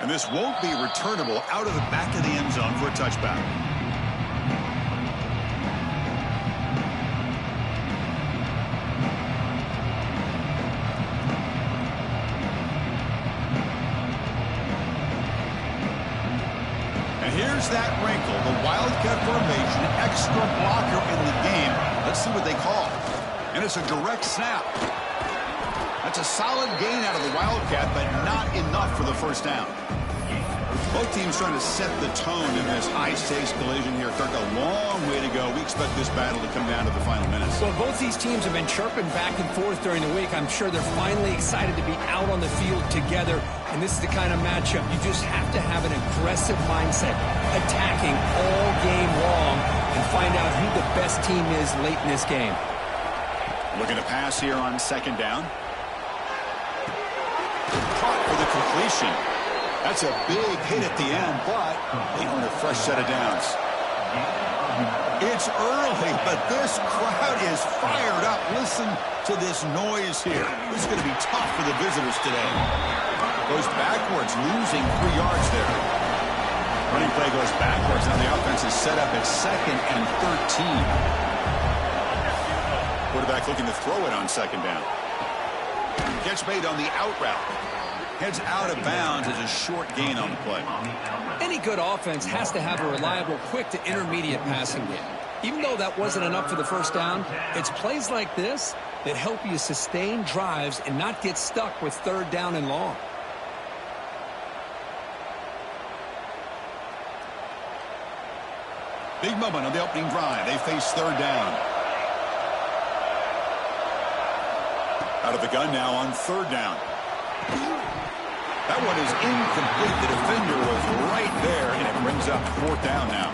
And this won't be returnable out of the back of the end zone for a touchback. And here's that wrinkle, the Wildcat formation, extra blocker in the game. Let's see what they call. And it's a direct snap. That's a solid gain out of the Wildcat, but not enough for the first down. Both teams trying to set the tone in this high-stakes collision here. Kirk, a long way to go. We expect this battle to come down to the final minutes. Well, both these teams have been chirping back and forth during the week. I'm sure they're finally excited to be out on the field together. And this is the kind of matchup you just have to have an aggressive mindset, attacking all game long, and find out who the best team is late in this game. Looking to pass here on second down. Caught for the completion. That's a big hit at the end, but they earn a fresh set of downs. It's early, but this crowd is fired up. Listen to this noise here. This is going to be tough for the visitors today. Goes backwards, losing 3 yards there. Running play goes backwards. Now the offense is set up at 2nd and 13. Quarterback looking to throw it on second down. Catch made on the out route. Heads out of bounds as a short gain on the play. Any good offense has to have a reliable, quick to intermediate passing game. Even though that wasn't enough for the first down, it's plays like this that help you sustain drives and not get stuck with third down and long. Big moment on the opening drive. They face third down. Out of the gun now on third down. That one is incomplete. The defender was right there, and it brings up fourth down now.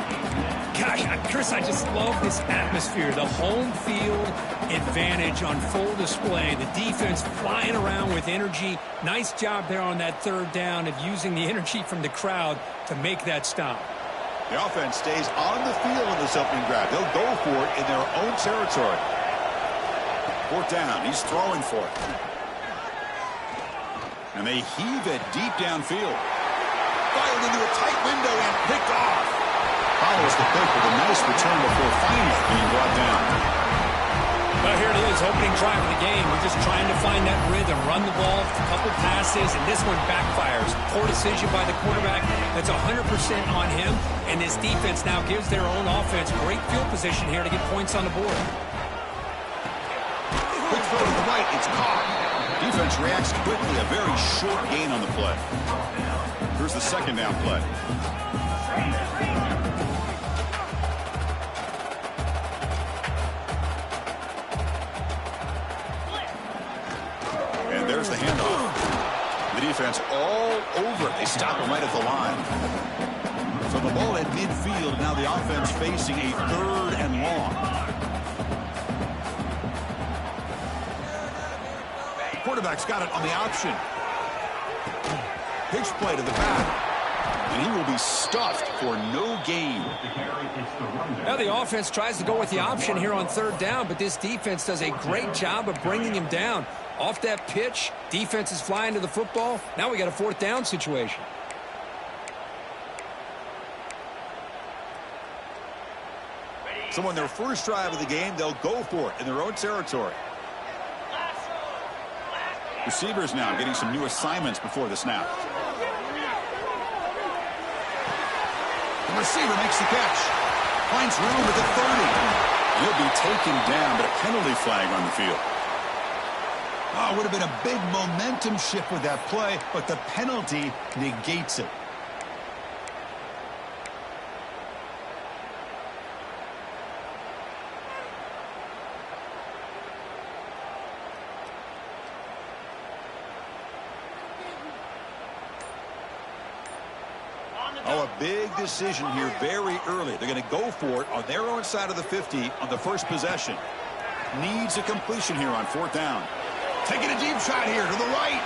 Gosh, Chris, I just love this atmosphere. The home field advantage on full display. The defense flying around with energy. Nice job there on that third down of using the energy from the crowd to make that stop. The offense stays on the field in this opening drive. They'll go for it in their own territory. Fourth down. He's throwing for it. And they heave it deep downfield. Fired into a tight window and picked off. Follows the pick with a nice return before finally being brought down. Well, here it is, opening drive of the game. We're just trying to find that rhythm, run the ball, a couple passes, and this one backfires. Poor decision by the quarterback. That's 100% on him, and this defense now gives their own offense great field position here to get points on the board. Quick throw to the right, it's caught. Defense reacts quickly, a very short gain on the play. Here's the second down play. And there's the handoff. The defense all over it. They stop him right at the line. So the ball at midfield, now the offense facing a third and long. Quarterback's got it on the option. Pitch play to the back. And he will be stuffed for no gain. Now the offense tries to go with the option here on third down, but this defense does a great job of bringing him down. Off that pitch, defense is flying to the football. Now we got a fourth down situation. So on their first drive of the game, they'll go for it in their own territory. Receivers now getting some new assignments before the snap. The receiver makes the catch. Finds room at the 30. He'll be taken down, but a penalty flag on the field. Oh, it would have been a big momentum shift with that play, but the penalty negates it. Oh, a big decision here very early. They're going to go for it on their own side of the 50 on the first possession. Needs a completion here on fourth down. Taking a deep shot here to the right.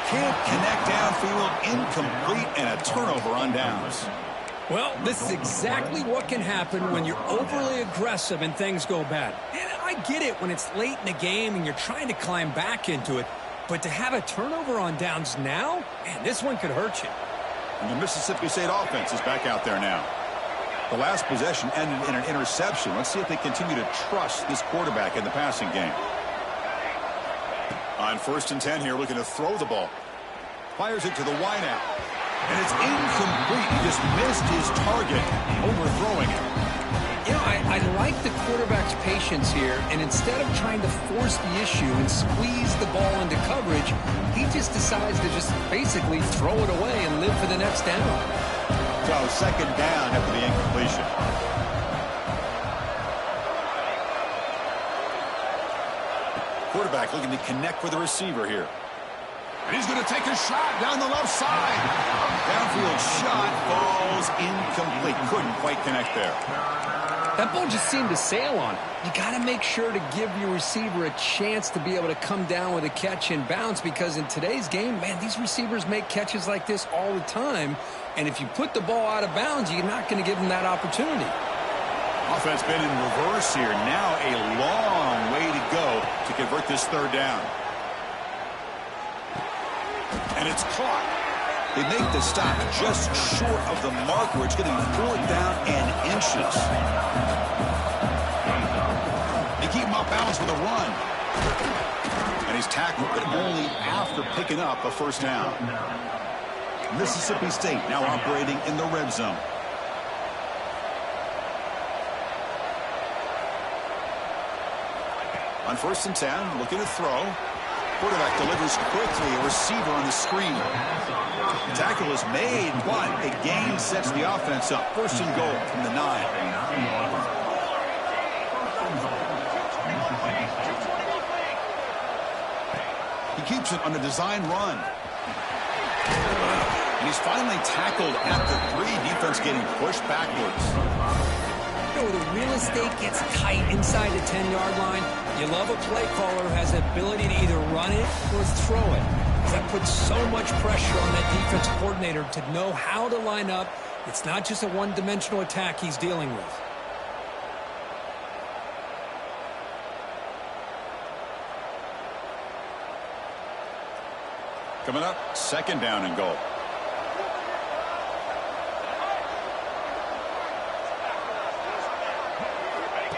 Can't connect downfield, incomplete, and a turnover on downs. Well, this is exactly what can happen when you're overly aggressive and things go bad. And I get it when it's late in the game and you're trying to climb back into it. But to have a turnover on downs now, man, this one could hurt you. And the Mississippi State offense is back out there now. The last possession ended in an interception. Let's see if they continue to trust this quarterback in the passing game. On 1st and 10 here, looking to throw the ball. Fires it to the wideout. And it's incomplete. He just missed his target, overthrowing it. You know, I like the quarterback's patience here, and instead of trying to force the issue and squeeze the ball into coverage, he just decides to just basically throw it away and live for the next down. So 2nd down after the incompletion. Quarterback looking to connect with the receiver here. And he's going to take a shot down the left side. Downfield shot falls incomplete. Couldn't quite connect there. That ball just seemed to sail on it. You got to make sure to give your receiver a chance to be able to come down with a catch and bounce, because in today's game, man, these receivers make catches like this all the time. And if you put the ball out of bounds, you're not going to give them that opportunity. Offense been in reverse here. Now a long way to go to convert this 3rd down. And it's caught. They make the stop just short of the marker. It's going to be 4th down and inches. They keep him off balance with a run. And he's tackled, but only after picking up a 1st down. Mississippi State now operating in the red zone. On 1st and 10, looking to throw. Quarterback delivers quickly, a receiver on the screen. The tackle is made, but a gain sets the offense up. 1st and goal from the 9. He keeps it on a design run. And he's finally tackled at the 3. Defense getting pushed backwards. You know, the real estate gets tight inside the 10-yard line. You love a play caller who has the ability to either run it or throw it. That puts so much pressure on that defensive coordinator to know how to line up. It's not just a one-dimensional attack he's dealing with. Coming up, 2nd down and goal.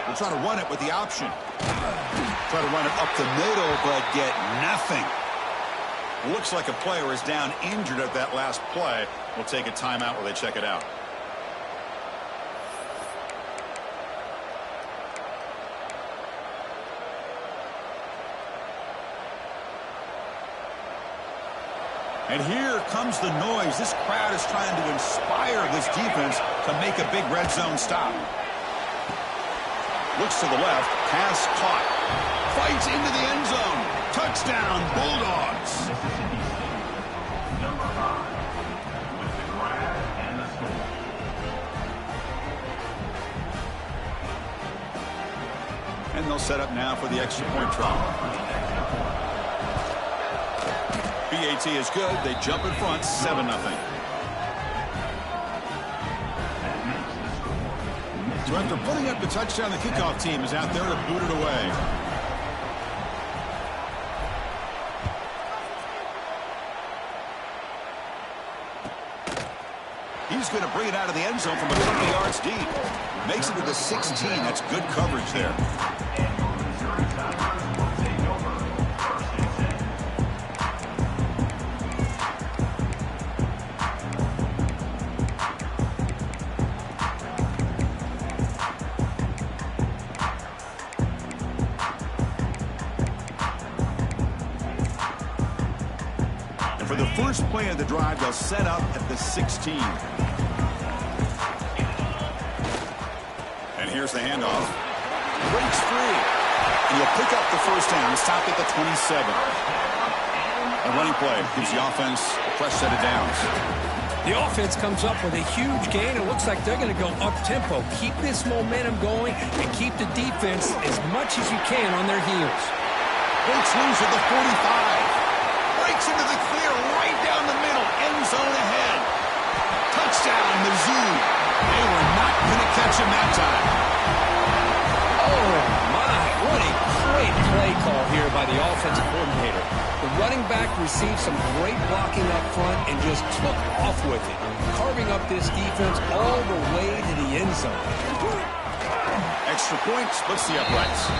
We'll try to run it with the option. Try to run it up the middle, but get nothing. Looks like a player is down injured at that last play. We'll take a timeout while they check it out. And here comes the noise. This crowd is trying to inspire this defense to make a big red zone stop. Looks to the left. Pass caught. Fights into the end zone. Touchdown, Bulldogs. And they'll set up now for the extra point try. BAT is good. They jump in front, 7-0. So after putting up the touchdown, the kickoff team is out there to boot it away. He's going to bring it out of the end zone from a couple of yards deep. Makes it to the 16. That's good coverage there. For the first play of the drive, they'll set up at the 16. And here's the handoff. Breaks free. And he'll pick up the 1st down. Stop at the 27. A running play gives the offense a fresh set of downs. The offense comes up with a huge gain. It looks like they're going to go up-tempo. Keep this momentum going and keep the defense as much as you can on their heels. Breaks loose at the 45. Breaks into the clear right down the middle. End zone ahead. Touchdown, Mizzou. They were not going to catch him that time. Oh, my. What a Great play call here by the offensive coordinator. The running back received some great blocking up front and just took off with it, carving up this defense all the way to the end zone. Extra point splits the uprights.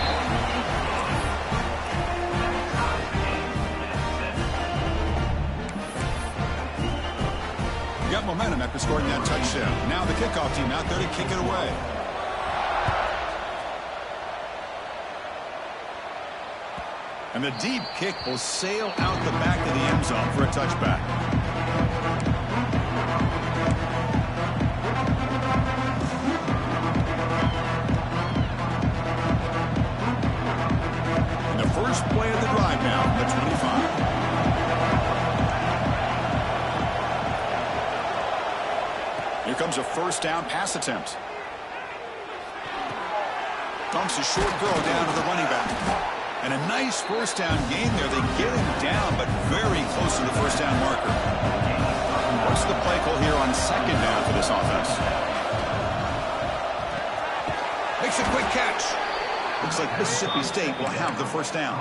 Got momentum after scoring that touchdown. Now the kickoff team out there to kick it away. And the deep kick will sail out the back of the end zone for a touchback. And the first play of the drive now, the 25. Here comes a first down pass attempt. Dumps a short throw down to the running back. And a nice first down gain there. They get him down, but very close to the first down marker. What's the play call here on second down for this offense? Makes a quick catch. Looks like Mississippi State will have the first down.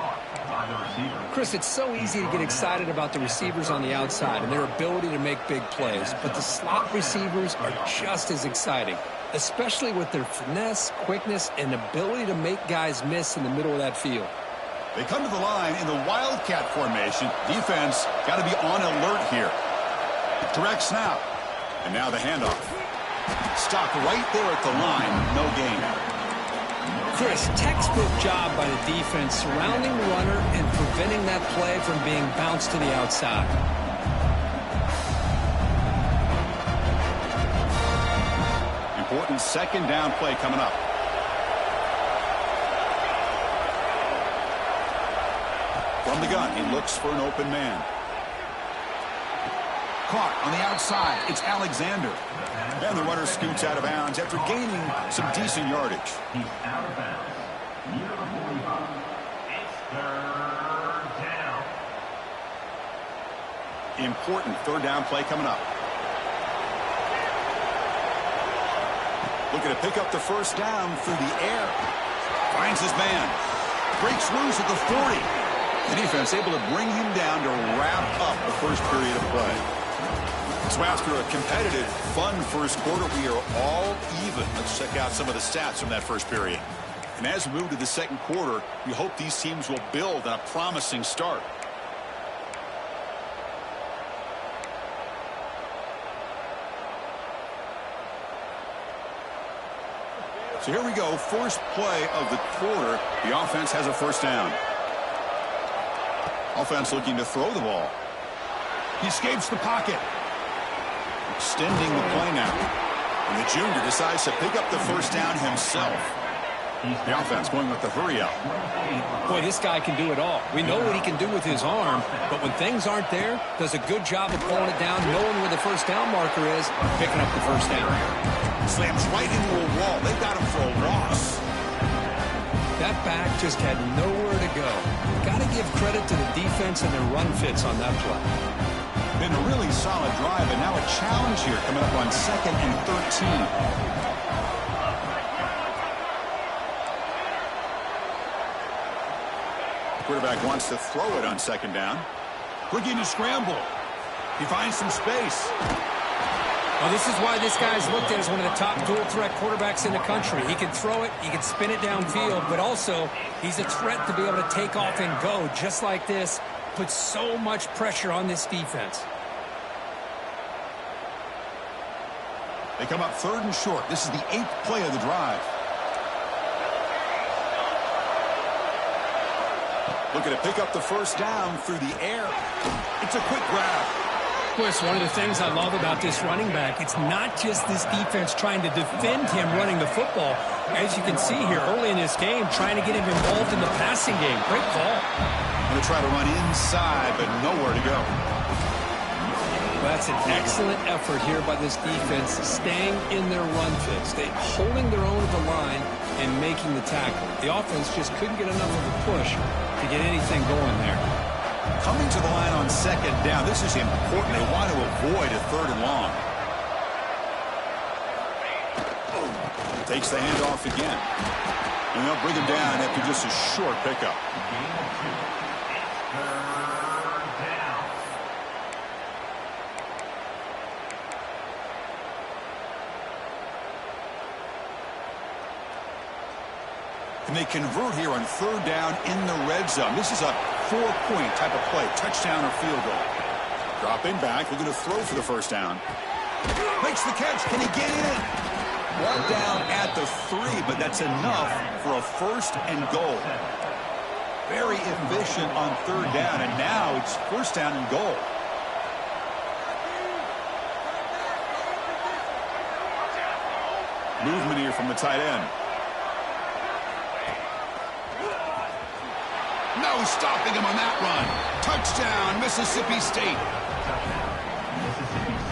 Chris, it's so easy to get excited about the receivers on the outside and their ability to make big plays, but the slot receivers are just as exciting, especially with their finesse, quickness, and ability to make guys miss in the middle of that field. They come to the line in the Wildcat formation. Defense got to be on alert here. Direct snap. And now the handoff. Stopped right there at the line. No gain. Chris, textbook job by the defense surrounding the runner and preventing that play from being bounced to the outside. Important second down play coming up. From the gun, he looks for an open man. Caught on the outside. It's Alexander. And the runner scoots out of bounds after gaining some decent yardage. He's out of bounds. Near the 45. It's third down. Important third down play coming up. Looking to pick up the first down through the air. Finds his man. Breaks loose at the 40. The defense able to bring him down to wrap up the first period of play. So after a competitive, fun first quarter, we are all even. Let's check out some of the stats from that first period. And as we move to the second quarter, we hope these teams will build on a promising start. So here we go, first play of the quarter. The offense has a first down. Offense looking to throw the ball. He escapes the pocket. Extending the play now. And the junior decides to pick up the first down himself. The offense going with the hurry up. Boy, this guy can do it all. We know what he can do with his arm, but when things aren't there, does a good job of pulling it down, knowing where the first down marker is, picking up the first down. Slams right into a wall. They got him for a loss. That back just had nowhere to go. Got to give credit to the defense and their run fits on that play. Been a really solid drive, and now a challenge here coming up on 2nd and 13. Quarterback wants to throw it on second down. Looking to scramble. He finds some space. Well, this is why this guy's looked at as one of the top dual-threat quarterbacks in the country. He can throw it, he can spin it downfield, but also he's a threat to be able to take off and go just like this. Puts so much pressure on this defense. They come up 3rd and short. This is the 8th play of the drive. Looking to pick up the first down through the air. It's a quick grab. Chris, one of the things I love about this running back, it's not just this defense trying to defend him running the football. As you can see here early in this game, trying to get him involved in the passing game. Great call. Going to try to run inside, but nowhere to go. Well, that's an excellent effort here by this defense, staying in their run fits. They holding their own at the line and making the tackle. The offense just couldn't get enough of a push to get anything going there. Coming to the line on second down, this is important. They want to avoid a 3rd and long. Takes the handoff again. And they'll bring him down after just a short pickup. And they convert here on 3rd down in the red zone. This is a 4-point type of play, touchdown or field goal. Dropping back, looking to throw for the 1st down. Makes the catch. Can he get in? 1 down at the 3, but that's enough for a 1st and goal. Very efficient on 3rd down, and now it's 1st down and goal. Movement here from the tight end. No stopping him on that run. Touchdown, Mississippi State.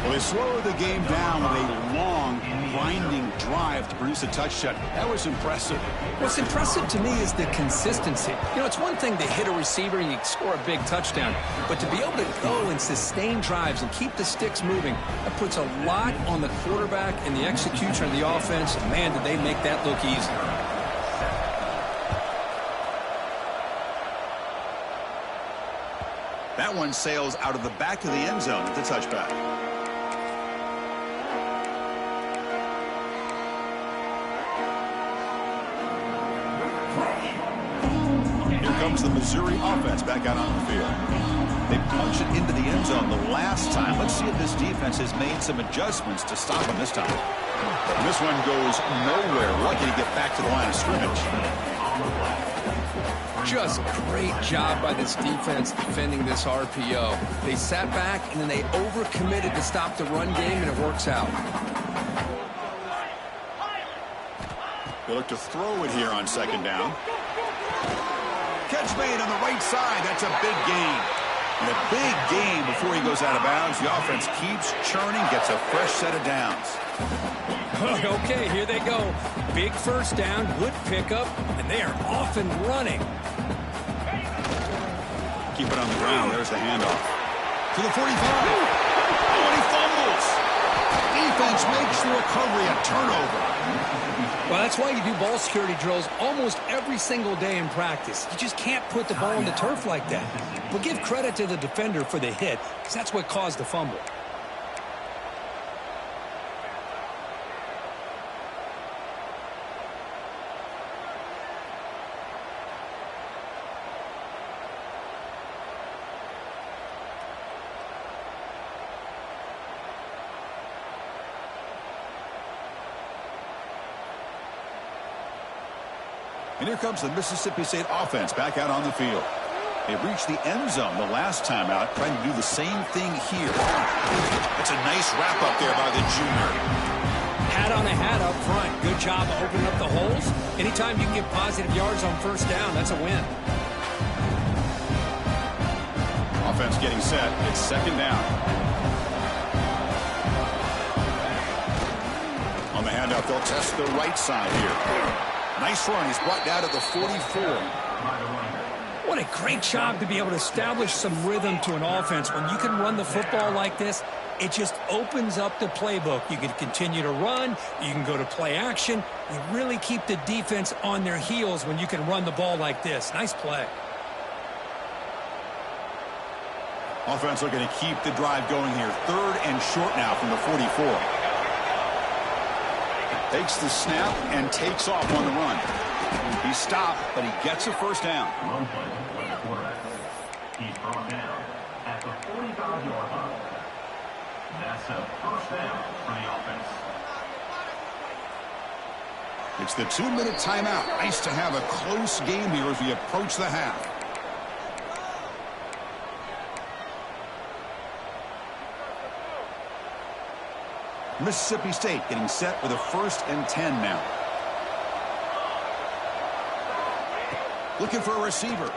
Well, they slowed the game down with a long, grinding drive to produce a touchdown. That was impressive. What's impressive to me is the consistency. You know, it's one thing to hit a receiver and you score a big touchdown, but to be able to go and sustain drives and keep the sticks moving, that puts a lot on the quarterback and the execution of the offense. Man, did they make that look easy. That one sails out of the back of the end zone at the touchback. Here comes the Missouri offense back out on the field. They punched it into the end zone the last time. Let's see if this defense has made some adjustments to stop them this time. And this one goes nowhere. Lucky to get back to the line of scrimmage. Just great job by this defense defending this RPO. They sat back and then they overcommitted to stop the run game, and it works out. They look to throw it here on 2nd down. Catch made on the right side. That's a big gain. And a big gain before he goes out of bounds. The offense keeps churning, gets a fresh set of downs. Okay, here they go. Big 1st down, good pickup, and they are off and running. Keep it on the ground. There's the handoff. To the 45. Oh, and he fumbles. Defense makes the recovery a turnover. Well, that's why you do ball security drills almost every single day in practice. You just can't put the ball on the turf like that. But give credit to the defender for the hit, because that's what caused the fumble. And here comes the Mississippi State offense back out on the field. They reached the end zone the last time out, trying to do the same thing here. That's a nice wrap-up there by the junior. Hat on a hat up front. Good job of opening up the holes. Anytime you can get positive yards on 1st down, that's a win. Offense getting set. It's 2nd down. On the handoff, they'll test the right side here. Nice run. He's brought down to the 44. What a great job to be able to establish some rhythm to an offense. When you can run the football like this, it just opens up the playbook. You can continue to run. You can go to play action. You really keep the defense on their heels when you can run the ball like this. Nice play. Offense looking to keep the drive going here. 3rd and short now from the 44. Takes the snap and takes off on the run. He stopped, but he gets a 1st down. He's brought down at the 45-yard line. That's a 1st down for the offense. It's the 2-minute timeout. Nice to have a close game here as we approach the half. Mississippi State getting set with a 1st and 10 now. Looking for a receiver.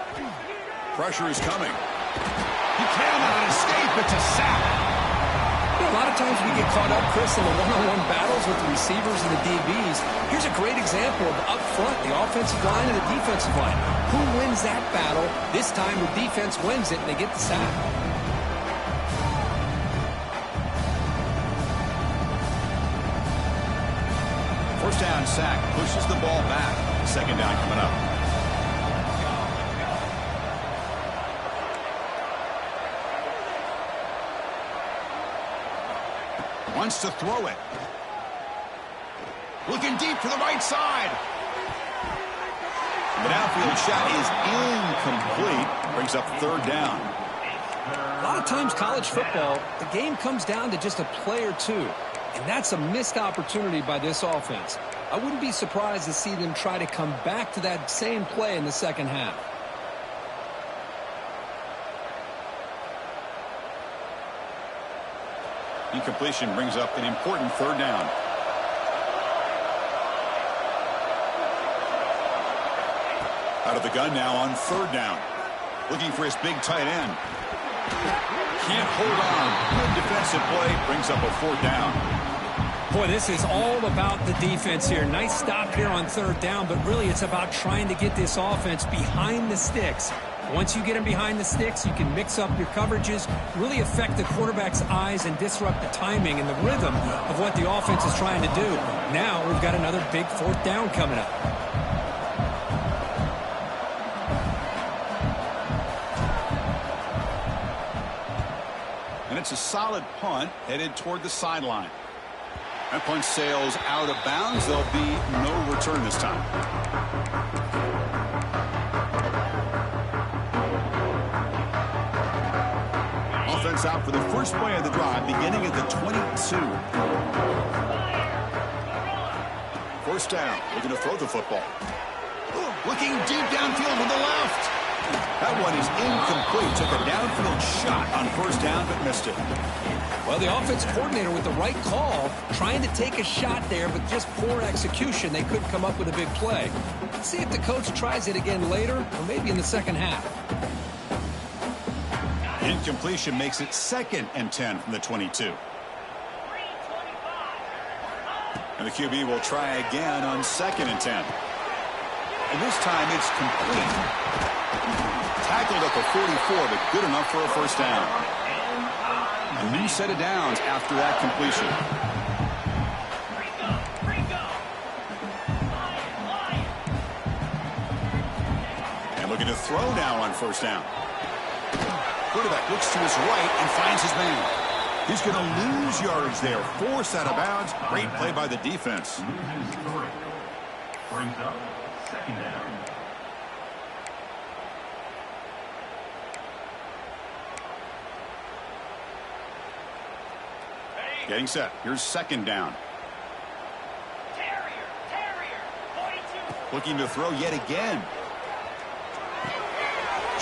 Pressure is coming. He cannot escape. It's a sack. You know, a lot of times we get caught up, Chris, in the one-on-one battles with the receivers and the DBs. Here's a great example of up front, the offensive line and the defensive line. Who wins that battle? This time the defense wins it and they get the sack. First down sack pushes the ball back. Second down coming up. Wants to throw it. Looking deep to the right side. The downfield shot is incomplete. Brings up third down. A lot of times college football, the game comes down to just a play or two. And that's a missed opportunity by this offense. I wouldn't be surprised to see them try to come back to that same play in the second half. Incompletion brings up an important third down. Out of the gun now on third down. Looking for his big tight end. Can't hold on. Good defensive play. Brings up a fourth down. Boy, this is all about the defense here. Nice stop here on third down, but really it's about trying to get this offense behind the sticks. Once you get them behind the sticks, you can mix up your coverages, really affect the quarterback's eyes and disrupt the timing and the rhythm of what the offense is trying to do. Now we've got another big fourth down coming up. And it's a solid punt headed toward the sideline. That punt sails out of bounds. There'll be no return this time. Offense out for the first play of the drive, beginning at the 22. First down. Looking to throw the football. Looking deep downfield to the left. That one is incomplete. Took a downfield shot on first down, but missed it. Well, the offense coordinator with the right call, trying to take a shot there, but just poor execution. They couldn't come up with a big play. Let's see if the coach tries it again later, or maybe in the second half. Incompletion makes it 2nd and 10 from the 22. And the QB will try again on 2nd and 10. And this time it's complete. Tackled at the 44, but good enough for a first down. A new set of downs after that completion. And looking to throw now on first down. Quarterback looks to his right and finds his man. He's going to lose yards there. Forced out of bounds. Great play by the defense. Brings up second down. Getting set. Here's second down. Looking to throw yet again.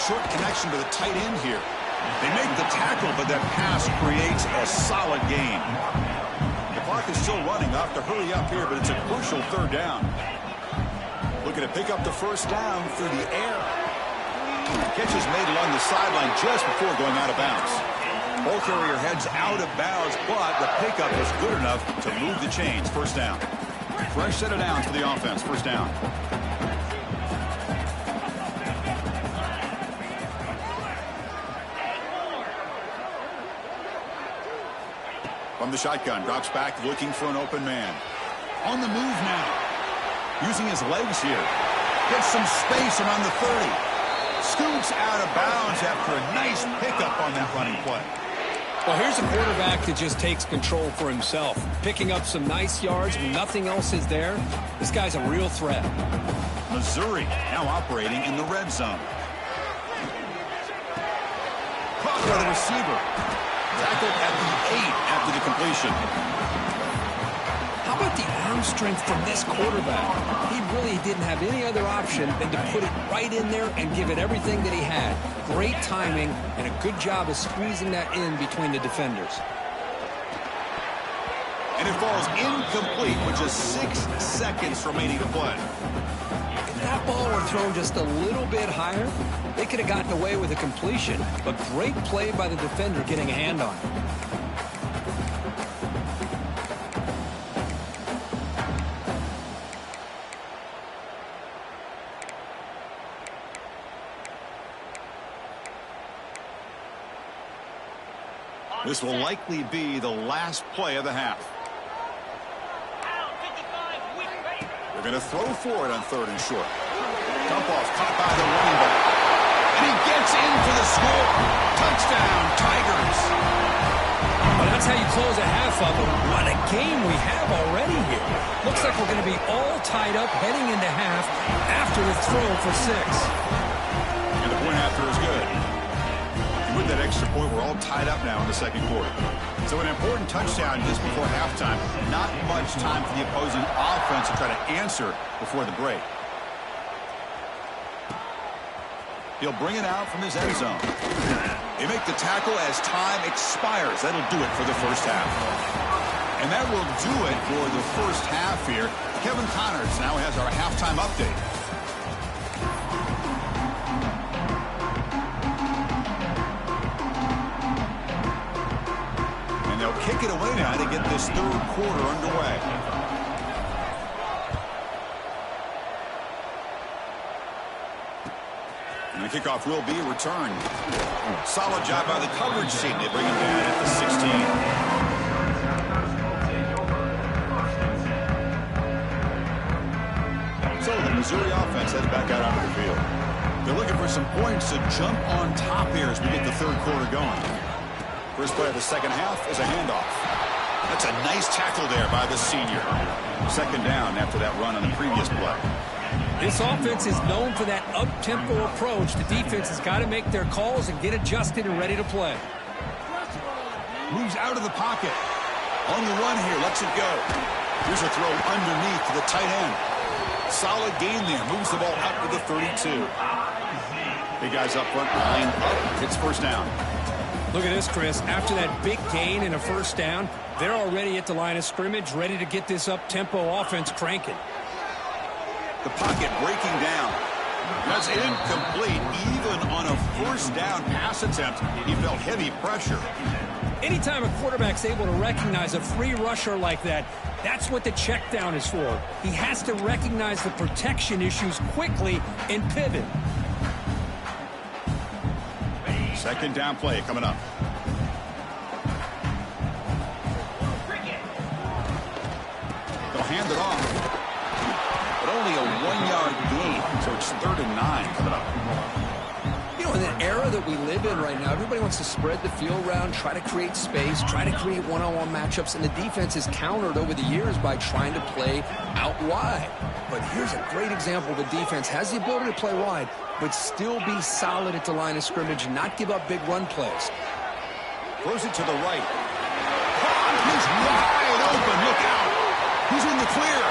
Short connection to the tight end here. They make the tackle, but that pass creates a solid gain. The clock is still running. Off to hurry up here, but it's a crucial third down. Looking to pick up the first down through the air. Catch is made along the sideline just before going out of bounds. Ball carrier heads out of bounds, but the pickup was good enough to move the chains. First down. Fresh set of downs for the offense. First down. From the shotgun, drops back, looking for an open man. On the move now. Using his legs here. Gets some space around the 30. Scoots out of bounds after a nice pickup on that running play. Well, here's a quarterback that just takes control for himself. Picking up some nice yards when nothing else is there. This guy's a real threat. Missouri now operating in the red zone. Caught by the receiver. Tackled at the 8 after the completion. How about the arm strength from this quarterback? He really didn't have any other option than to put it right in there and give it everything that he had. Great timing and a good job of squeezing that in between the defenders. And it falls incomplete with just 6 seconds remaining to play. If that ball were thrown just a little bit higher, they could have gotten away with a completion. But great play by the defender getting a hand on it. This will likely be the last play of the half. They're going to throw for it on 3rd and short. Dump off caught by the running back. And he gets in for the score. Touchdown, Tigers. Well, that's how you close a half of it. What a game we have already here. Looks like we're going to be all tied up heading into half after the throw for 6. And the point after is good. With that extra point, we're all tied up now in the 2nd quarter. So an important touchdown just before halftime. Not much time for the opposing offense to try to answer before the break. He'll bring it out from his end zone. They make the tackle as time expires. That'll do it for the first half. And that will do it for the first half here. Kevin Connors now has our halftime update. And they'll kick it away now to get this 3rd quarter underway. And the kickoff will be returned. Solid job by the coverage team. They bring him down at the 16. So the Missouri offense heads back out onto the field. They're looking for some points to jump on top here as we get the 3rd quarter going. First play of the 2nd half is a handoff. That's a nice tackle there by the senior. 2nd down after that run on the previous play. This offense is known for that up-tempo approach. The defense has got to make their calls and get adjusted and ready to play. Moves out of the pocket. On the run here, lets it go. Here's a throw underneath to the tight end. Solid gain there. Moves the ball out to the 32. Big guys up front, lined up. It's 1st down. Look at this, Chris. After that big gain and a 1st down, they're already at the line of scrimmage, ready to get this up-tempo offense cranking. The pocket breaking down. That's incomplete. Even on a 1st down pass attempt, he felt heavy pressure. Anytime a quarterback's able to recognize a free rusher like that, that's what the check down is for. He has to recognize the protection issues quickly and pivot. 2nd down play coming up. They'll hand it off. But only a 1-yard gain, so it's 3rd and 9 coming up. You know, in the era that we live in right now, everybody wants to spread the field around, try to create space, try to create one-on-one matchups, and the defense is countered over the years by trying to play out wide. But here's a great example of a defense has the ability to play wide, but still be solid at the line of scrimmage and not give up big run plays. Throws it to the right. He's wide open. Look out. He's in the clear.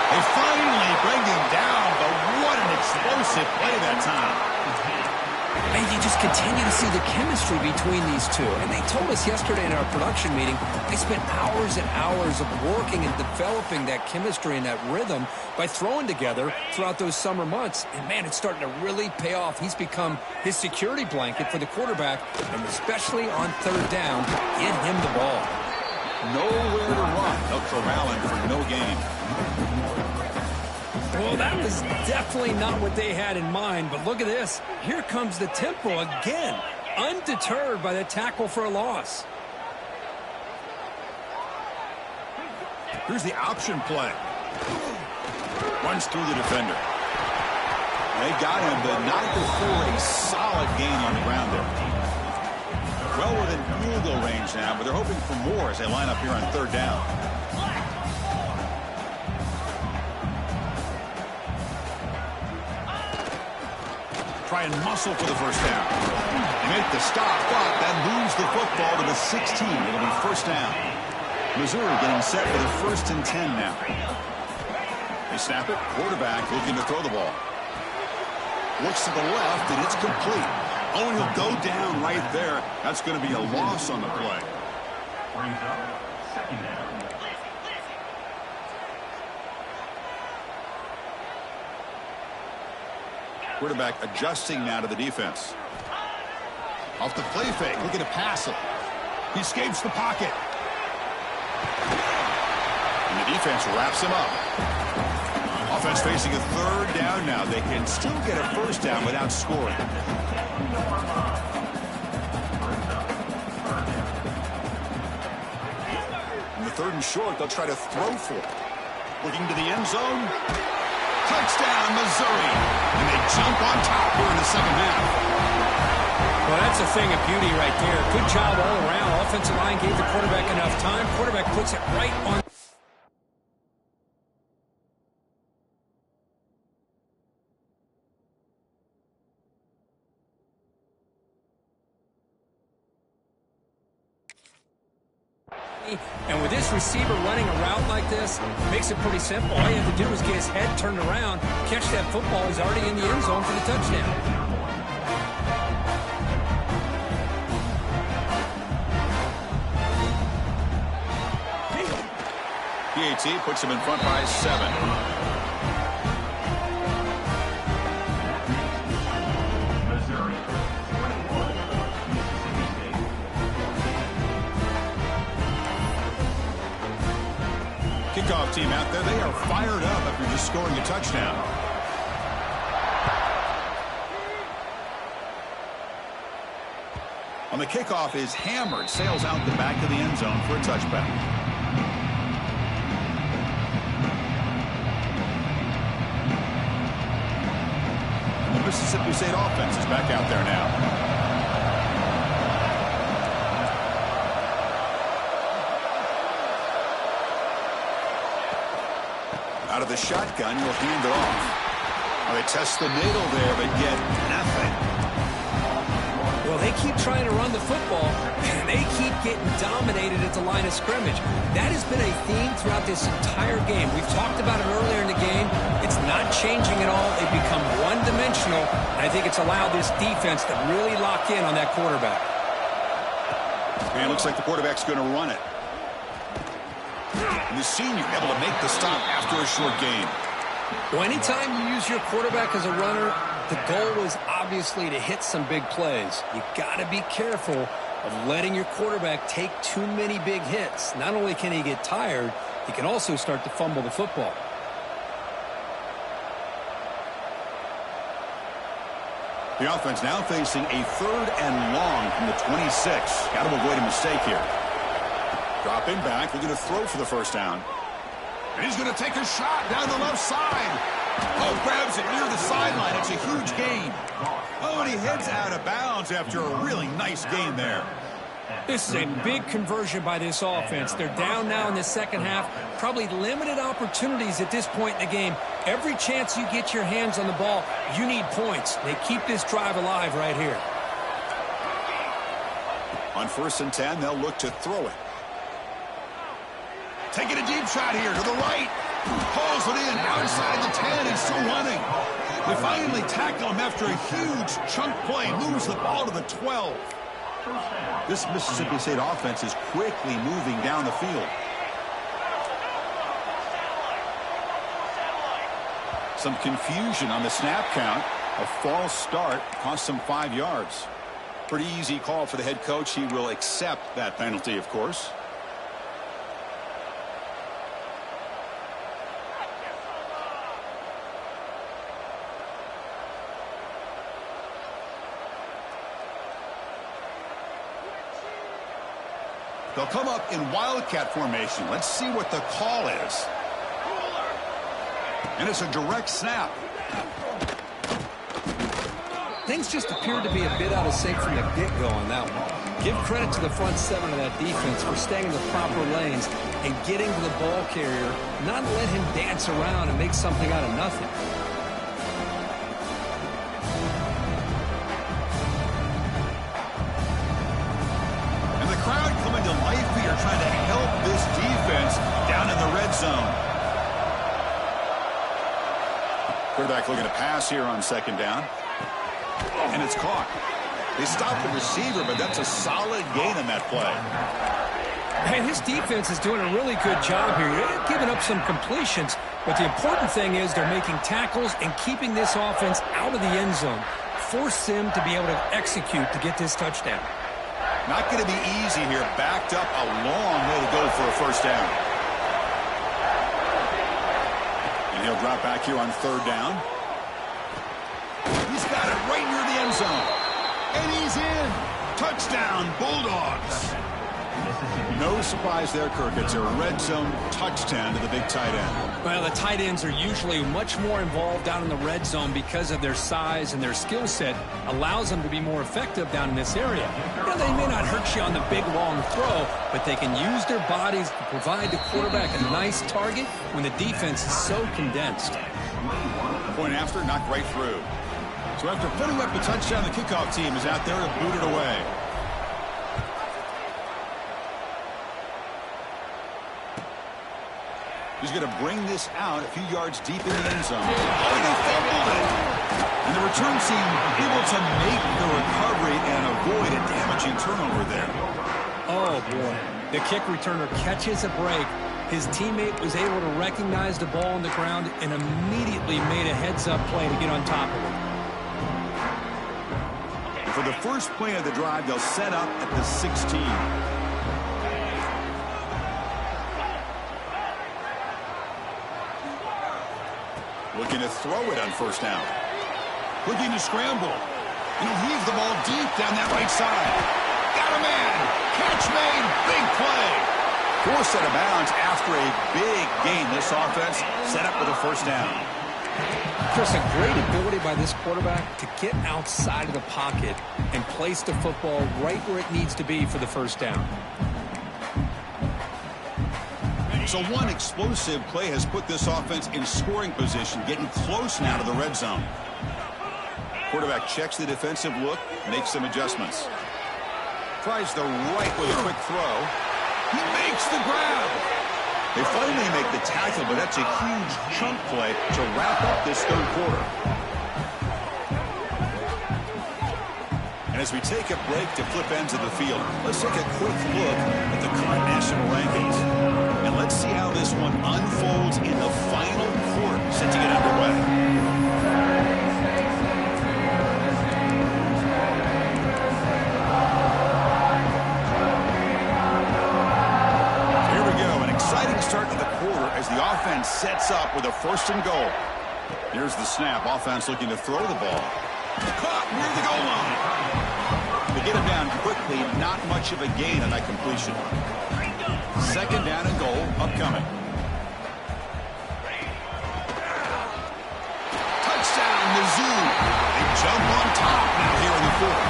They finally bring him down, but what an explosive play that time. And you just continue to see the chemistry between these two. And they told us yesterday in our production meeting, they spent hours and hours of working and developing that chemistry and that rhythm by throwing together throughout those summer months. And, man, it's starting to really pay off. He's become his security blanket for the quarterback, and especially on 3rd down, get him the ball. Nowhere to run. They'll corral him for no gain. Well, that was definitely not what they had in mind, but look at this. Here comes the tempo again, undeterred by the tackle for a loss. Here's the option play. Runs through the defender. They got him, but not before a solid gain on the ground there. Well within field goal range now, but they're hoping for more as they line up here on 3rd down. Try and muscle for the 1st down. They make the stop, but that moves the football to the 16. It'll be 1st down. Missouri getting set for the 1st and 10 now. They snap it. Quarterback looking to throw the ball. Looks to the left, and it's complete. Oh, and he'll go down right there. That's going to be a loss on the play. Brings up 2nd down. Quarterback adjusting now to the defense. Off the play fake, looking to pass it. He escapes the pocket. And the defense wraps him up. Offense facing a 3rd down now. They can still get a 1st down without scoring. In the 3rd and short, they'll try to throw for it. Looking to the end zone. Touchdown, Missouri. And they jump on top here in the second half. Well, that's a thing of beauty right there. Good job all around. Offensive line gave the quarterback enough time. Quarterback puts it right on. And with this receiver running a route like this, it makes it pretty simple. All you have to do is get his head turned around, catch that football. He's already in the end zone for the touchdown. PAT puts him in front by 7. Kickoff team out there, they are fired up after just scoring a touchdown. On the kickoff is hammered, sails out the back of the end zone for a touchback. The Mississippi State offense is back out there now. Out of the shotgun, you'll hand it off. Well, they test the middle there, but get nothing. Well, they keep trying to run the football, and they keep getting dominated at the line of scrimmage. That has been a theme throughout this entire game. We've talked about it earlier in the game. It's not changing at all. They've become one-dimensional, and I think it's allowed this defense to really lock in on that quarterback. And it looks like the quarterback's going to run it. And the senior able to make the stop after a short game. Well, anytime you use your quarterback as a runner, the goal is obviously to hit some big plays. You got to be careful of letting your quarterback take too many big hits. Not only can he get tired, he can also start to fumble the football. The offense now facing a 3rd and long from the 26. Got to avoid a mistake here. Dropping back, looking to throw for the first down. And he's going to take a shot down the left side. Oh, grabs it near the sideline. It's a huge gain. Oh, and he heads out of bounds after a really nice gain there. This is a big conversion by this offense. They're down now in the second half. Probably limited opportunities at this point in the game. Every chance you get your hands on the ball, you need points. They keep this drive alive right here. On 1st and 10, they'll look to throw it. Taking a deep shot here to the right. Pulls it in outside the 10 and still running. They finally tackle him after a huge chunk play. Moves the ball to the 12. This Mississippi State offense is quickly moving down the field. Some confusion on the snap count. A false start cost them 5 yards. Pretty easy call for the head coach. He will accept that penalty, of course. They'll come up in wildcat formation. Let's see what the call is. And it's a direct snap. Things just appeared to be a bit out of sync from the get-go on that one. Give credit to the front 7 of that defense for staying in the proper lanes and getting to the ball carrier, not let him dance around and make something out of nothing. Crowd coming to life here, trying to help this defense down in the red zone. Quarterback looking to pass here on 2nd down. And it's caught. They stopped the receiver, but that's a solid gain on that play. And his defense is doing a really good job here. They're giving up some completions, but the important thing is they're making tackles and keeping this offense out of the end zone. Force them to be able to execute to get this touchdown. Not going to be easy here. Backed up a long way to go for a first down. And he'll drop back here on 3rd down. He's got it right near the end zone. And he's in. Touchdown, Bulldogs. No surprise there, Kirk. It's a red zone touchdown to the big tight end. Well, the tight ends are usually much more involved down in the red zone because of their size, and their skill set allows them to be more effective down in this area. You know, they may not hurt you on the big, long throw, but they can use their bodies to provide the quarterback a nice target when the defense is so condensed. Point after, knocked right through. So after putting up the touchdown, the kickoff team is out there to boot it away. He's going to bring this out a few yards deep in the end zone. Oh, and they fumbled it. And the return team able to make the recovery and avoid a damaging turnover there. Oh, boy. The kick returner catches a break. His teammate was able to recognize the ball on the ground and immediately made a heads-up play to get on top of it. For the first play of the drive, they'll set up at the 16. Looking to throw it on first down. Looking to scramble. And he'll leave the ball deep down that right side. Got a man. Catch made. Big play. Forced out of bounds after a big gain. This offense set up with a first down. Chris, a great ability by this quarterback to get outside of the pocket and place the football right where it needs to be for the first down. So one explosive play has put this offense in scoring position, getting close now to the red zone. Quarterback checks the defensive look, makes some adjustments. Tries the right with a quick throw. He makes the grab. They finally make the tackle, but that's a huge chunk play to wrap up this third quarter. And as we take a break to flip ends of the field, let's take a quick look at the current national rankings. And let's see how this one unfolds in the final quarter, set to get underway. Here we go, an exciting start to the quarter as the offense sets up with a first and goal. Here's the snap, offense looking to throw the ball. Caught near the goal line. They get him down quickly, not much of a gain on that completion. Second down and goal, upcoming. Touchdown, Mizzou. They jump on top now here in the fourth.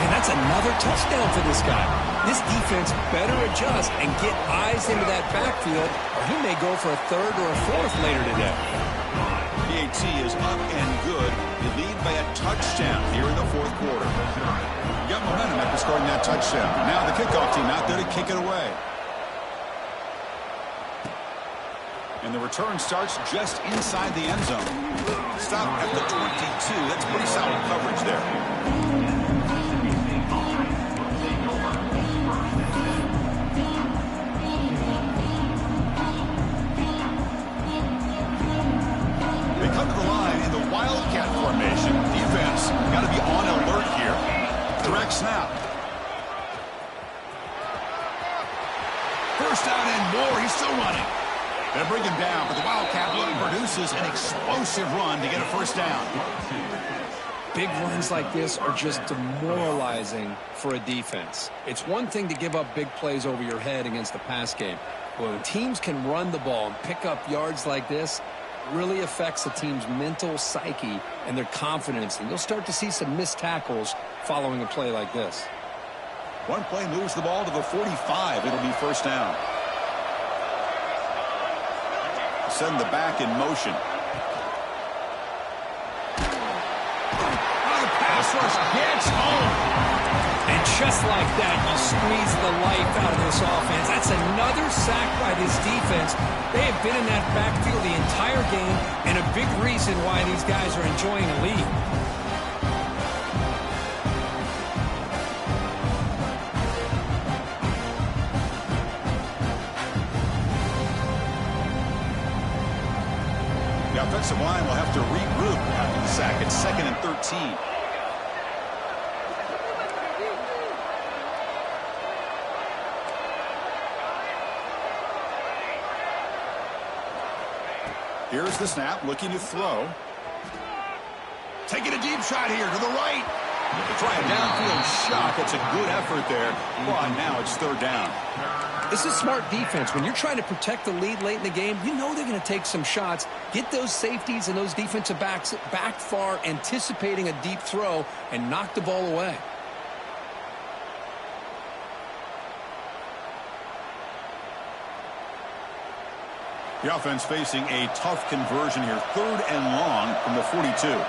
And that's another touchdown for this guy. This defense better adjust and get eyes into that backfield, or he may go for a third or a fourth later today. PAT is up and good. They lead by a touchdown here in the fourth quarter. You got momentum after scoring that touchdown. Now the kickoff team out there to kick it away. And the return starts just inside the end zone. Stop at the 22. That's pretty solid coverage there. They come to the line in the Wildcat formation. Defense got to be on alert here. Direct snap. First down and more. He's still running. They'll bring him down, but the Wildcat produces an explosive run to get a first down. Big runs like this are just demoralizing for a defense. It's one thing to give up big plays over your head against the pass game. But when teams can run the ball and pick up yards like this, it really affects the team's mental psyche and their confidence. And you'll start to see some missed tackles following a play like this. One play moves the ball to the 45. It'll be first down. Send the back in motion. The pass rush gets home. And just like that, you squeeze the life out of this offense. That's another sack by this defense. They have been in that backfield the entire game, and a big reason why these guys are enjoying a lead. The offensive line will have to regroup after the sack. It's 2nd and 13. Here's the snap, looking to throw. Taking a deep shot here to the right. To try a downfield shot, Look, it's a good effort there, but now it's third down. This is smart defense. When you're trying to protect the lead late in the game, you know they're going to take some shots, get those safeties and those defensive backs back far, anticipating a deep throw, and knock the ball away. The offense facing a tough conversion here. 3rd and long from the 42.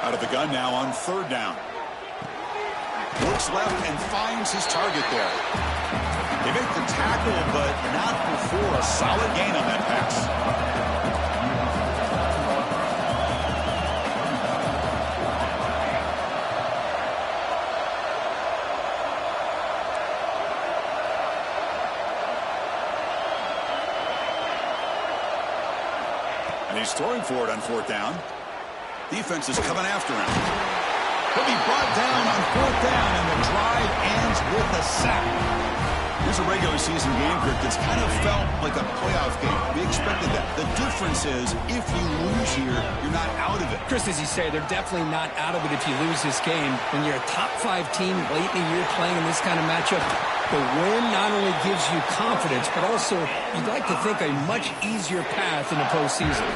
Out of the gun now on 3rd down. Looks left and finds his target there. They make the tackle, but not before a solid gain on that pass. And he's throwing for it on 4th down. Defense is coming after him. He'll be brought down on 4th down, and the drive ends with a sack. Here's a regular season game, Kirk, that's kind of felt like a playoff game. We expected that. The difference is, if you lose here, you're not out of it. Chris, as you say, they're definitely not out of it if you lose this game. When you're a top 5 team late in the year playing in this kind of matchup, the win not only gives you confidence, but also you'd like to think a much easier path in the postseason.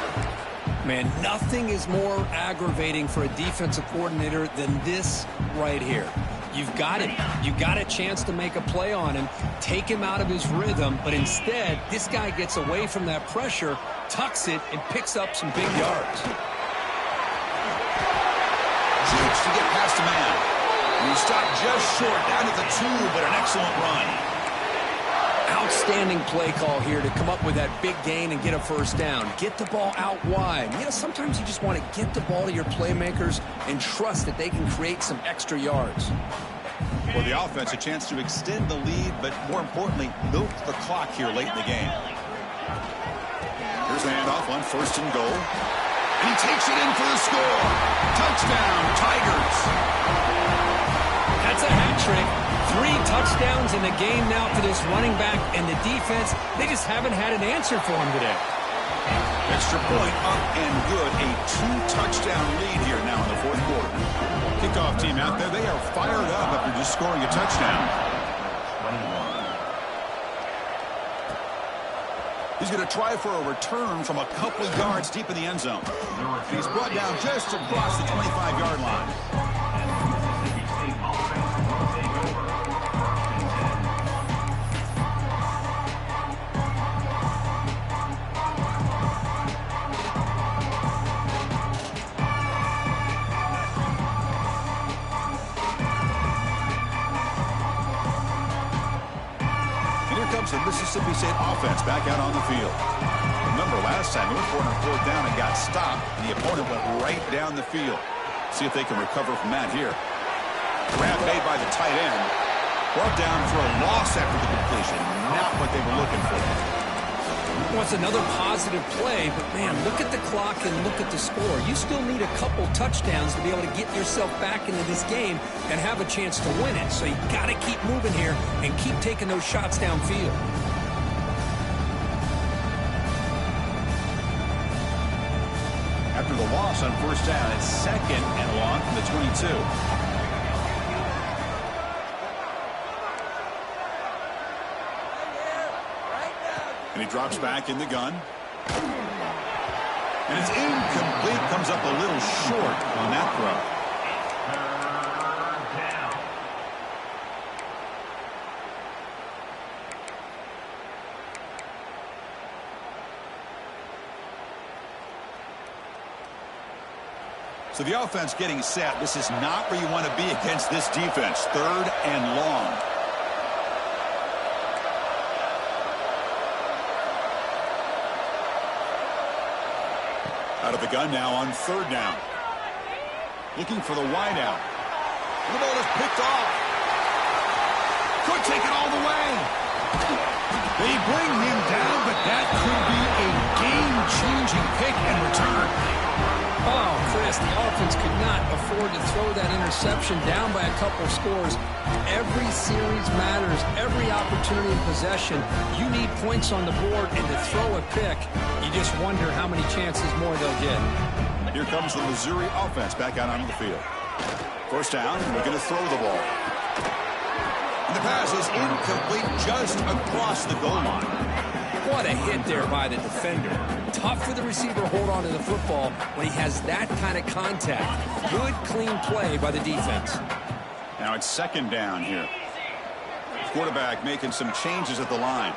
Man, nothing is more aggravating for a defensive coordinator than this right here. You've got him. You've got a chance to make a play on him, take him out of his rhythm, but instead, this guy gets away from that pressure, tucks it, and picks up some big yards. Shoots to get past a man. And he stopped just short, down at the 2, but an excellent run. Outstanding play call here to come up with that big gain and get a 1st down. Get the ball out wide. You know, sometimes you just want to get the ball to your playmakers and trust that they can create some extra yards. For the offense, a chance to extend the lead, but more importantly, milk the clock here late in the game. Here's the handoff on 1st and goal. And he takes it in for the score. Touchdown, Tigers. That's a hat trick. 3 touchdowns in the game now for this running back, and the defense, they just haven't had an answer for him today. Extra point up and good. A 2-touchdown lead here now in the 4th quarter. Kickoff team out there, they are fired up after just scoring a touchdown. He's going to try for a return from a couple yards deep in the end zone. He's brought down just across the 25-yard line. The Mississippi State offense back out on the field. Remember last time they were for 4th down and got stopped, and the opponent went right down the field. See if they can recover from that here. Grab made by the tight end. Brought down for a loss after the completion. Not what they were looking for. Well, it's another positive play, but man, look at the clock and look at the score. You still need a couple touchdowns to be able to get yourself back into this game and have a chance to win it. So you got to keep moving here and keep taking those shots downfield. After the loss on 1st down, it's 2nd and long from the 22. And he drops back in the gun. And it's incomplete. Comes up a little short on that throw. So the offense getting set. This is not where you want to be against this defense. 3rd and long. Out of the gun now on 3rd down. Looking for the wideout. The ball is picked off. Could take it all the way. They bring him down, but that could be a game-changing pick and return. Oh, Chris, the offense could not afford to throw that interception down by a couple scores. Every series matters. Every opportunity in possession. You need points on the board, and to throw a pick, you just wonder how many chances more they'll get. Here comes the Missouri offense back out onto the field. First down, we're going to throw the ball. And the pass is incomplete just across the goal line. What a hit there by the defender. Tough for the receiver to hold on to the football when he has that kind of contact. Good, clean play by the defense. Now it's second down here. Quarterback making some changes at the line.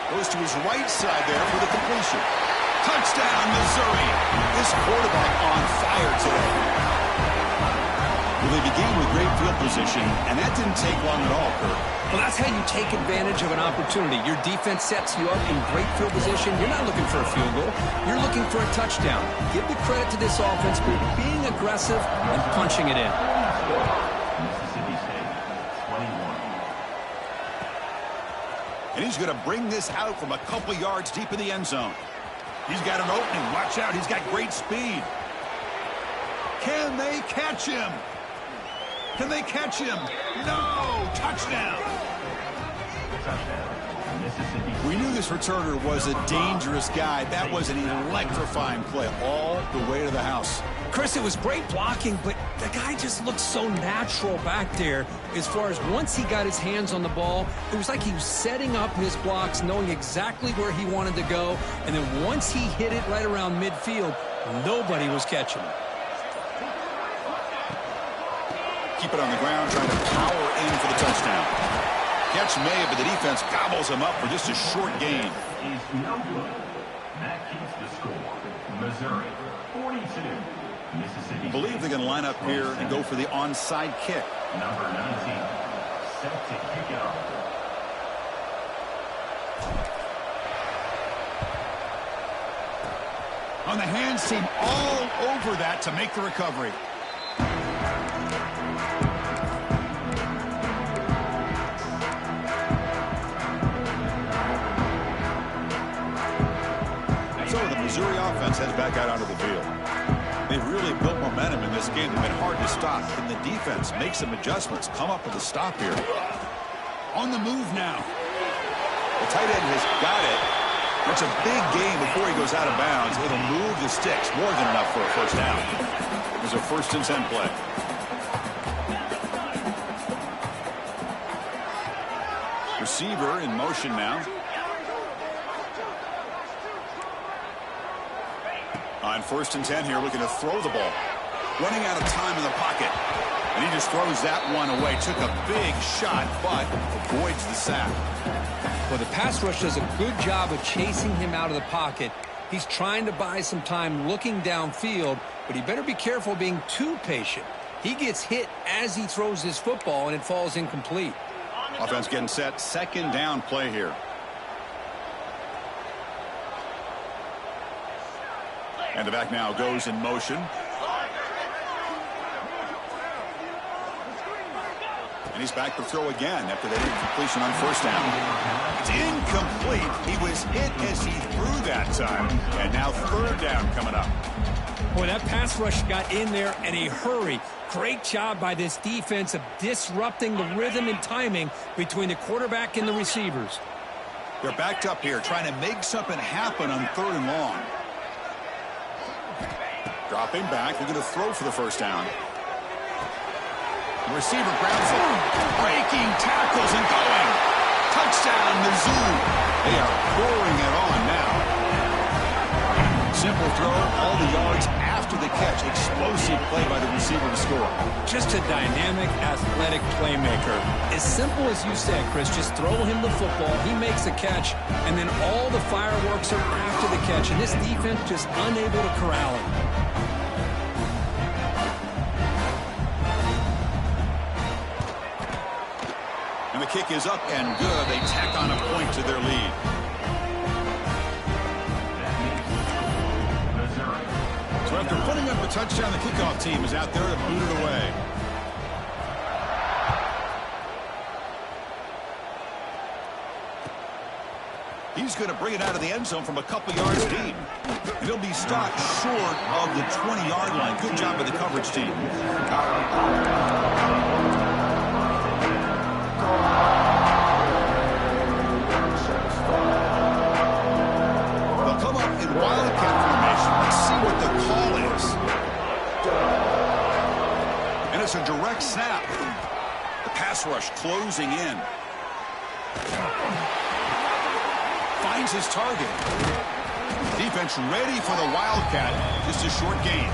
Goes to his right side there for the completion. Touchdown, Missouri. This quarterback on fire today. Well, they began with great field position, and that didn't take long at all, Kurt. Well, that's how you take advantage of an opportunity. Your defense sets you up in great field position. You're not looking for a field goal. You're looking for a touchdown. Give the credit to this offense for being aggressive and punching it in. Mississippi State, 21. And he's going to bring this out from a couple yards deep in the end zone. He's got an opening. Watch out. He's got great speed. Can they catch him? Can they catch him? No! Touchdown! Touchdown, Mississippi State. We knew this returner was a dangerous guy. That was an electrifying play all the way to the house. Chris, it was great blocking, but the guy just looked so natural back there as far as once he got his hands on the ball, it was like he was setting up his blocks, knowing exactly where he wanted to go, and then once he hit it right around midfield, nobody was catching him. Keep it on the ground, trying to power in for the touchdown. Catch made, but the defense gobbles him up for just a short gain. Is no good. That keeps the score. Missouri, 42. Mississippi I believe State, they're going to line up here and go for the onside kick. Number 19, set to kick it off. On the hands team all over that to make the recovery. So the Missouri offense heads back out onto the field. They've really built momentum in this game. They've been hard to stop. Can the defense make some adjustments? Come up with a stop here. On the move now. The tight end has got it. That's a big game before he goes out of bounds. It'll move the sticks. More than enough for a first down. There's a 1st and 10 play. Receiver in motion now. On 1st and 10 here, looking to throw the ball. Running out of time in the pocket. And he just throws that one away. Took a big shot, but avoids the sack. Well, the pass rush does a good job of chasing him out of the pocket. He's trying to buy some time looking downfield, but he better be careful being too patient. He gets hit as he throws his football, and it falls incomplete. Offense getting set. 2nd down play here. And the back now goes in motion. And he's back to throw again after that incompletion on 1st down. It's incomplete. He was hit as he threw that time. And now 3rd down coming up. Boy, that pass rush got in there in a hurry. Great job by this defense of disrupting the rhythm and timing between the quarterback and the receivers. They're backed up here, trying to make something happen on 3rd and long. Dropping back, they're going to throw for the 1st down. The receiver grabs it. Breaking tackles and going. Touchdown, Mizzou. They are pouring it on now. Simple throw, all the yards after the catch. Explosive play by the receiver to score. Just a dynamic, athletic playmaker. As simple as you said, Chris, just throw him the football, he makes a catch, and then all the fireworks are after the catch, and this defense just unable to corral him. And the kick is up and good. They tack on a point to their lead. So after putting up a touchdown, the kickoff team is out there to boot it away. He's going to bring it out of the end zone from a couple yards deep. And he'll be stopped short of the 20-yard line. Good job by the coverage team. They'll come up in wildcat formation. Let's see what the call is. And it's a direct snap. The pass rush closing in. Finds his target. Defense ready for the Wildcat. Just a short gain.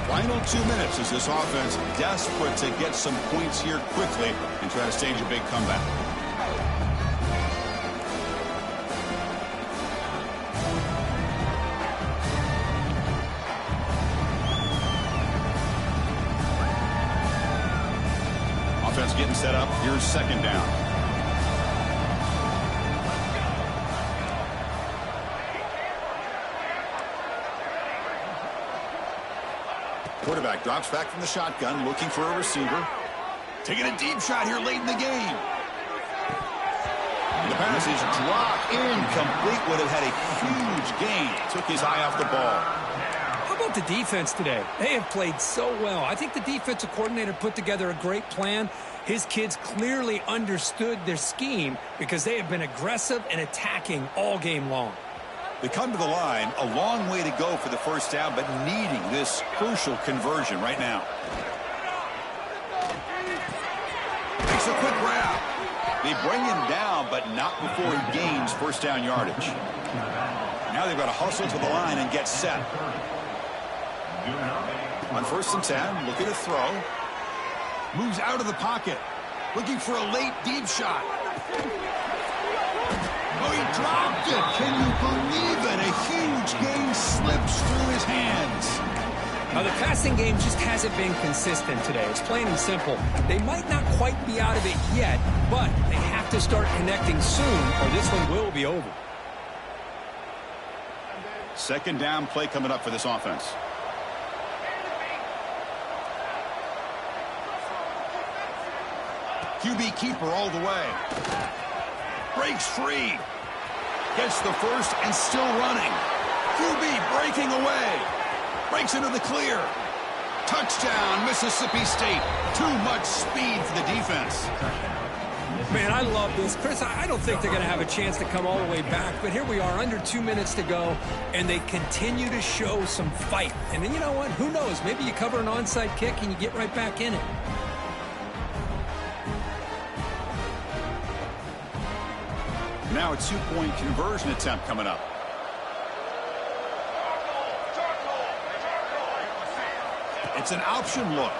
Final 2 minutes as this offense desperate to get some points here quickly and try to stage a big comeback. Offense getting set up. Here's second down. Quarterback drops back from the shotgun, looking for a receiver. Taking a deep shot here late in the game. And the pass is dropped incomplete. Would have had a huge gain. Took his eye off the ball. How about the defense today? They have played so well. I think the defensive coordinator put together a great plan. His kids clearly understood their scheme because they have been aggressive and attacking all game long. They come to the line, a long way to go for the first down, but needing this crucial conversion right now. Makes a quick grab. They bring him down, but not before he gains first down yardage. Now they've got to hustle to the line and get set. On 1st and 10, looking to throw. Moves out of the pocket. Looking for a late deep shot. Oh, he dropped it. Can you believe it? A huge gain slips through his hands. Now, the passing game just hasn't been consistent today. It's plain and simple. They might not quite be out of it yet, but they have to start connecting soon or this one will be over. Second down play coming up for this offense. QB keeper all the way. Breaks free. Gets the first and still running. QB breaking away. Breaks into the clear. Touchdown, Mississippi State. Too much speed for the defense. Man, I love this. Chris, I don't think they're going to have a chance to come all the way back, but here we are, under 2 minutes to go, and they continue to show some fight. And then you know what? Who knows? Maybe you cover an onside kick and you get right back in it. Now a 2-point conversion attempt coming up. It's an option look.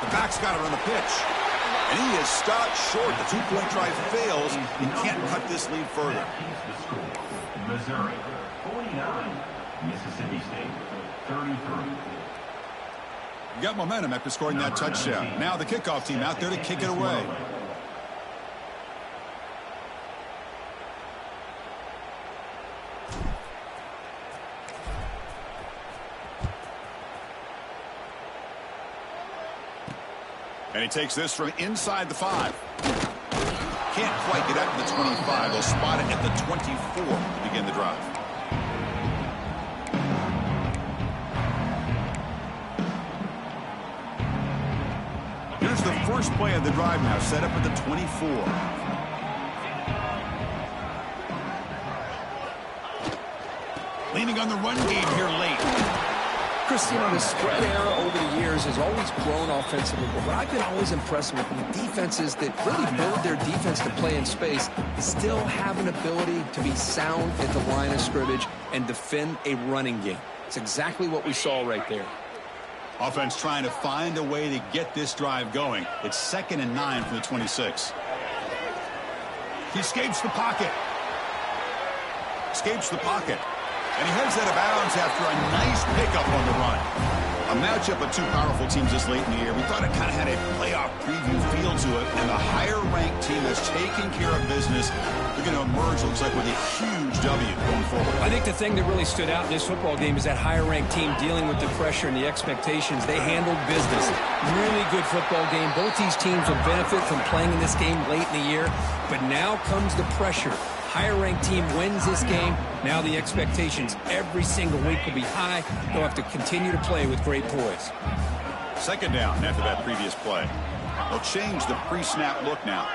The back's got it on the pitch. And he is stopped short. The 2-point try fails. He can't cut this lead further. Missouri, 49. Mississippi State, 33. You got momentum after scoring that touchdown. Now the kickoff team out there to kick it away. And he takes this from inside the 5. Can't quite get out to the 25. They'll spot it at the 24 to begin the drive. Here's the first play of the drive now, set up at the 24. Leaning on the run game here late. Chris, you know, the spread era over the years has always grown offensively, but what I've been always impressed with defenses that really build their defense to play in space still have an ability to be sound at the line of scrimmage and defend a running game. It's exactly what we saw right there. Offense trying to find a way to get this drive going. It's 2nd and 9 from the 26. He escapes the pocket. Escapes the pocket. And he heads out of bounds after a nice pickup on the run. A matchup of two powerful teams this late in the year. We thought it kind of had a playoff preview feel to it. And the higher-ranked team has taken care of business. They're going to emerge, looks like, with a huge W going forward. I think the thing that really stood out in this football game is that higher-ranked team dealing with the pressure and the expectations. They handled business. Really good football game. Both these teams will benefit from playing in this game late in the year. But now comes the pressure. Higher-ranked team wins this game. Now the expectations every single week will be high. They'll have to continue to play with great poise. Second down after that previous play. They'll change the pre-snap look now.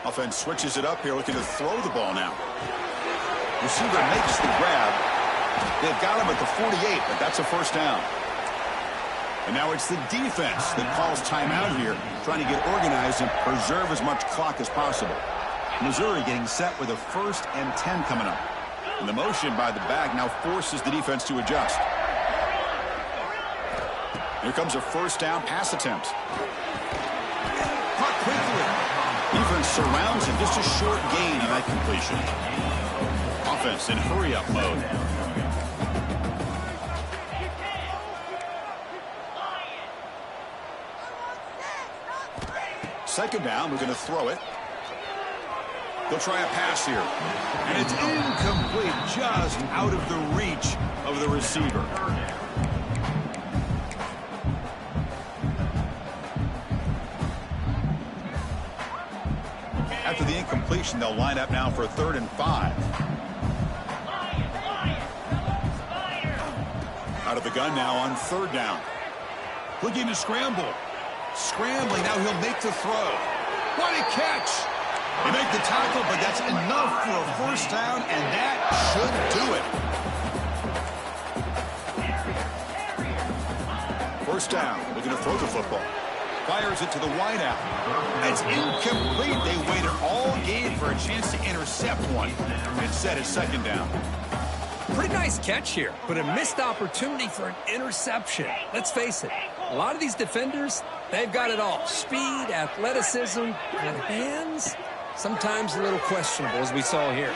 Offense switches it up here, looking to throw the ball now. Receiver makes the grab. They've got him at the 48, but that's a first down. And now it's the defense that calls timeout here, trying to get organized and preserve as much clock as possible. Missouri getting set with a 1st and 10 coming up. And the motion by the back now forces the defense to adjust. Here comes a first down pass attempt. Caught quickly. Defense surrounds him. Just a short gain on that completion. Offense in hurry-up mode. Second down, we're going to throw it. They'll try a pass here. And it's incomplete, just out of the reach of the receiver. After the incompletion, they'll line up now for 3rd and 5. Out of the gun now on 3rd down. Looking to scramble. Scrambling, now he'll make the throw. What a catch! They make the tackle, but that's enough for a first down, and that should do it. First down, looking to throw the football. Fires it to the wideout. It's incomplete. They waited all game for a chance to intercept one. Instead, it's 2nd down. Pretty nice catch here, but a missed opportunity for an interception. Let's face it, a lot of these defenders, they've got it all. Speed, athleticism, and hands, sometimes a little questionable, as we saw here.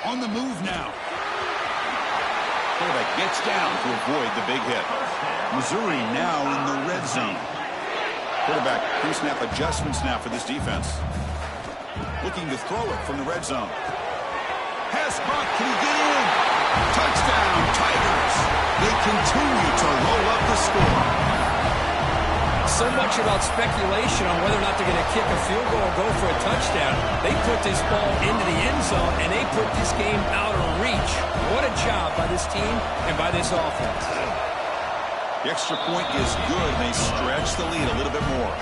On the move now. Quarterback gets down to avoid the big hit. Missouri now in the red zone. Quarterback pre-snap adjustments now for this defense. Looking to throw it from the red zone. Pass caught. Can he get in? Touchdown, Tigers. They continue to roll up the score. So much about speculation on whether or not they're going to kick a field goal or go for a touchdown. They put this ball into the end zone, and they put this game out of reach. What a job by this team and by this offense. The extra point is good. They stretch the lead a little bit more.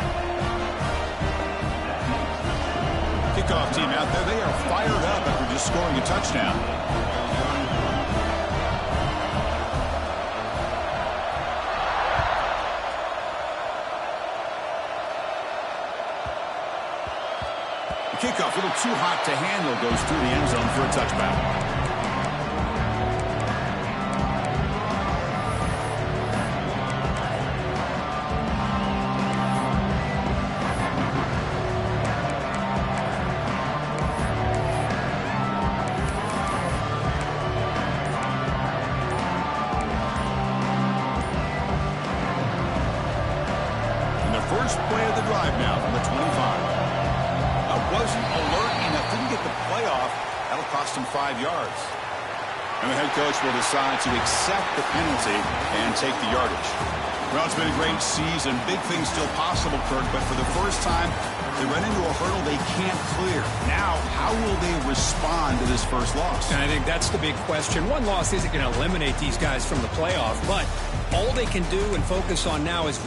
Kickoff team out there. They are fired up after just scoring a touchdown. The kickoff, a little too hot to handle, goes through the end zone for a touchback. First play of the drive now from the 25. Wasn't alert enough, didn't get the playoff. That'll cost him 5 yards. And the head coach will decide to accept the penalty and take the yardage. Well, it's been a great season. Big things still possible, Kirk, but for the first time, they run into a hurdle they can't clear. Now, how will they respond to this first loss? And I think that's the big question. One loss isn't going to eliminate these guys from the playoff, but all they can do and focus on now is